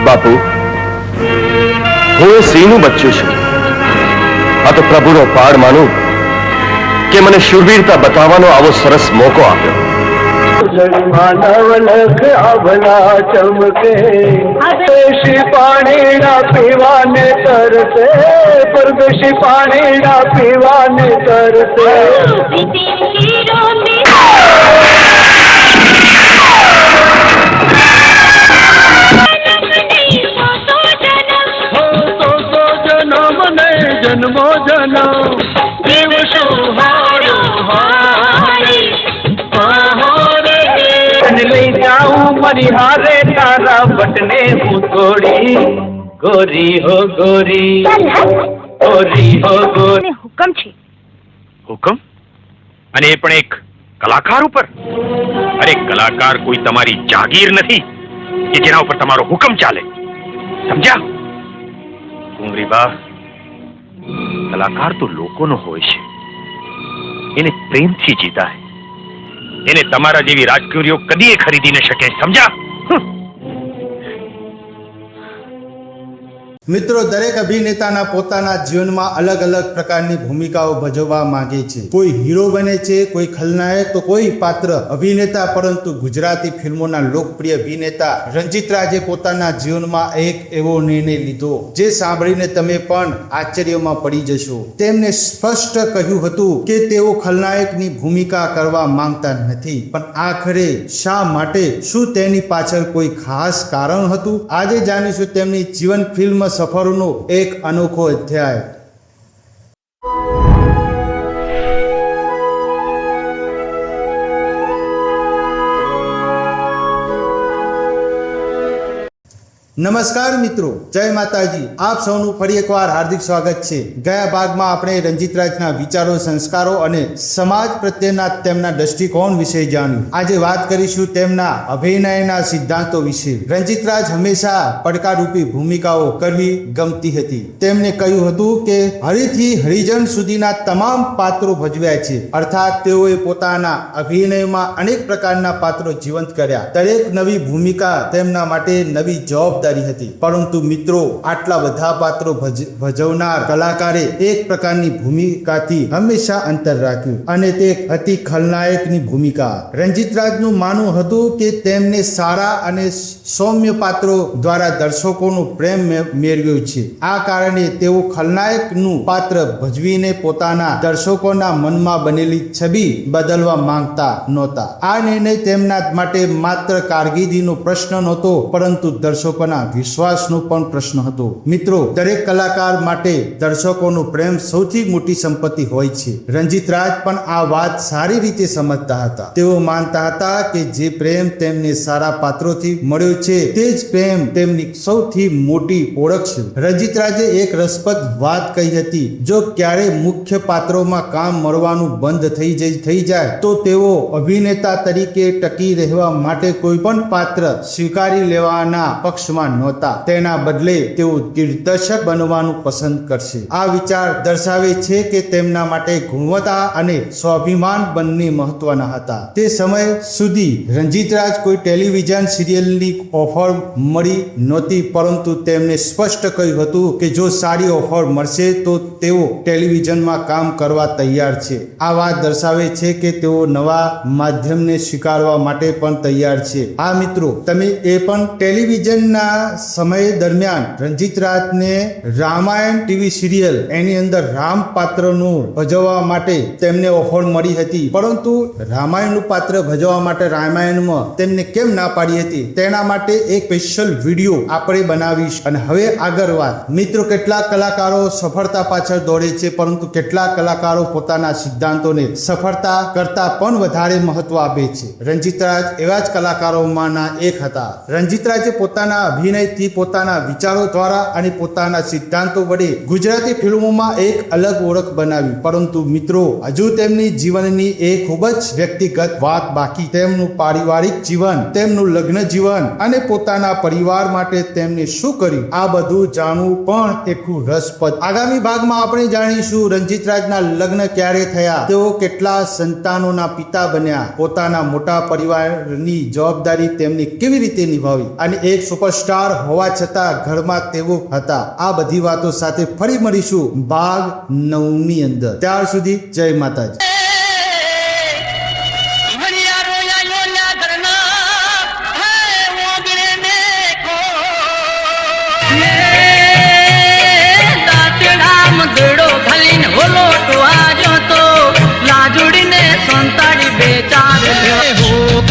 બાપુ, હું એ સિંહનું બચ્ચું છું. આ તો પ્રભુનો પાડ માનું કે મને શૂરવીરતા બતાવવાનો આવો સરસ મોકો આપ્યો. માનવ લખ અભલા ચમકે પરદેશી પાણીના પીવાને તરસે, પરદેશી પાણીના પીવાને તરસે. જન્મો જન્મ દેવ સુહારો લઈ જાઉં મારી હારે તારા બટને હું તોડી. ગોરી હો ગોરી, ગોરી હો ગોરી. હુકમ છે. હુકમ? અને એ પણ એક કલાકાર ઉપર? અરે કલાકાર કોઈ તમારી જાગીર નથી કે જેના ઉપર તમારો હુકમ ચાલે, સમજ્યા? કુંવરીબા, કલાકાર તો લોકોનો હોય છે, એને પ્રેમથી જીતાય. એને તમારા જેવી રાજકુરીઓ કદી ખરીદી ન શકે, સમજ્યા? મિત્રો, દરેક અભિનેતાના પોતાના જીવનમાં અલગ અલગ પ્રકારની ભૂમિકાઓ ભજવવા માંગે છે. કોઈ હીરો બને છે, કોઈ ખલનાયક, તો કોઈ પાત્ર અભિનેતા. પરંતુ ગુજરાતી ફિલ્મોના લોકપ્રિય અભિનેતા રંજીત રાજે પોતાના જીવનમાં એક એવો નિર્ણય લીધો જે સાંભળીને તમે પણ આશ્ચર્યમાં પડી જશો. તેમને સ્પષ્ટ કહ્યું હતું કે તેઓ ખલનાયકની ભૂમિકા કરવા માંગતા નથી. પણ આખરે શા માટે? શું તેની પાછળ કોઈ ખાસ કારણ હતું? આજે જાણીશું તેમની જીવન ફિલ્મ સફરનો એક અનોખો અધ્યાય. નમસ્કાર મિત્રો, જય માતાજી. આપ સૌનું ફરી એકવાર હાર્દિક સ્વાગત છે. ગયા ભાગમાં આપણે રંજીત રાજના વિચારો, સંસ્કારો અને સમાજ પ્રત્યેના તેમના દ્રષ્ટિકોણ વિશે જાણ્યું. આજે વાત કરીશું તેમના અભિનયના સિદ્ધાંતો વિશે. રંજીત રાજ હંમેશા પડકારરૂપી ભૂમિકાઓ કરવી ગમતી હતી. તેમણે કહ્યું હતું કે હરિથી હરિજન સુધીના તમામ પાત્રો ભજવ્યા છે. અર્થાત તેઓએ પોતાના અભિનયમાં અનેક પ્રકારના પાત્રો જીવંત કર્યા. દરેક નવી ભૂમિકા તેમના માટે નવી જવાબદારી હતી. પરંતુ મિત્રો, આટલા બધા પાત્રો ભજવનાર કલાકારે એક પ્રકારની ભૂમિકાથી હંમેશા અંતર રાખ્યું, અને તે હતી ખલનાયકની ભૂમિકા. રંજીત રાજનું માનવું હતું કે તેમને સારા અને સૌમ્ય પાત્રો દ્વારા દર્શકોનો પ્રેમ મેળવ્યો છે. આ કારણે તેઓ ખલનાયકનું પાત્ર ભજવીને પોતાના દર્શકોના મનમાં બનેલી છબી બદલવા માંગતા નહોતા. આ નિર્ણય તેમના માટે માત્ર કારકિર્દીનો પ્રશ્ન નહોતો, પરંતુ દર્શકોના વિશ્વાસનો પણ પ્રશ્ન હતો. મિત્રો, દરેક કલાકાર માટે દર્શકોનો પ્રેમ સૌથી મોટી સંપત્તિ હોય છે. રંજીત રાજ પણ આ વાત સારી રીતે સમજતા હતા. તેઓ માનતા હતા કે જે પ્રેમ તેમને સારા પાત્રોથી મળ્યો છે તે જ પ્રેમ તેમની સૌથી મોટી ઓળખ છે. રંજીત રાજે એક રસપ્રદ વાત કહી હતી, જો ક્યારે મુખ્ય પાત્રોમાં કામ મળવાનું બંધ થઈ જાય તો તેઓ અભિનેતા તરીકે ટકી રહેવા માટે કોઈ પણ પાત્ર સ્વીકારી લેવાના પક્ષમાં નહોતા. તેના બદલે તેઓ દિગ્દર્શક બનવાનું પસંદ કરશે. આ વિચાર દર્શાવે છે કે તેમના માટે ગુણવત્તા અને સ્વાભિમાન બંને મહત્વના હતા. તે સમય સુધી રંજીત રાજ કોઈ ટેલિવિઝન સિરિયલની ઓફર મળી નહોતી, પરંતુ તેમણે સ્પષ્ટ કહ્યું હતું કે જો સારી ઓફર મળશે તો તેઓ ટેલિવિઝનમાં કામ કરવા તૈયાર છે. આ વાત દર્શાવે છે કે તેઓ નવા માધ્યમને સ્વીકારવા માટે પણ તૈયાર છે. આ મિત્રો, તમે એ પણ ટેલિવિઝનના સમય દરમિયાન રંજીત રાજને રામાયણ ટીવી સિરિયલ એની અંદર રામ પાત્રનું ભજવવા માટે તેમને ઓફર મળી હતી. પરંતુ રામાયણનું પાત્ર ભજવવા માટે રામાયણમાં તેમને કેમ ના પાડી હતી, તેના માટે એક સ્પેશિયલ વિડીયો આપણે બનાવીશ. અને હવે આગળ વાત. મિત્રો, કેટલાક કલાકારો સફળતા પાછળ દોડે છે, પરંતુ કેટલાક કલાકારો પોતાના સિદ્ધાંતોને સફળતા કરતા પણ વધારે મહત્વ આપે છે. રંજીત રાજ એવા જ કલાકારોમાંના એક હતા. રંજીત રાજે પોતાના અભિનયથી, પોતાના વિચારો દ્વારા અને પોતાના સિદ્ધાંતો વડે ગુજરાતી ફિલ્મોમાં એક અલગ ઓળખ બનાવી. પરંતુ મિત્રો, હજુ તેમની જીવનની એક ખૂબ જ વ્યક્તિગત વાત બાકી. તેમનું પારિવારિક જીવન, તેમનું લગ્ન જીવન અને પોતાના પરિવાર માટે તેમને શું કર્યું, આ બધું જાણવું પણ એક રસપ્રદ. આગામી ભાગમાં આપણે જાણીશું રંજીત રાજના લગ્ન ક્યારે થયા, તેઓ કેટલા સંતાનોના પિતા બન્યા, પોતાના મોટા પરિવારની જવાબદારી તેમને કેવી રીતે નિભાવી, અને એક સુપરસ્ટાર સુપરસ્ટાર હોવા છતાં ઘરમાં તેઓ હતા. આ બધી વાતો સાથે ફરી મળીશું ભાગ 9 ની અંદર. ત્યાર સુધી જય માતાજી. દાંતડા મગડો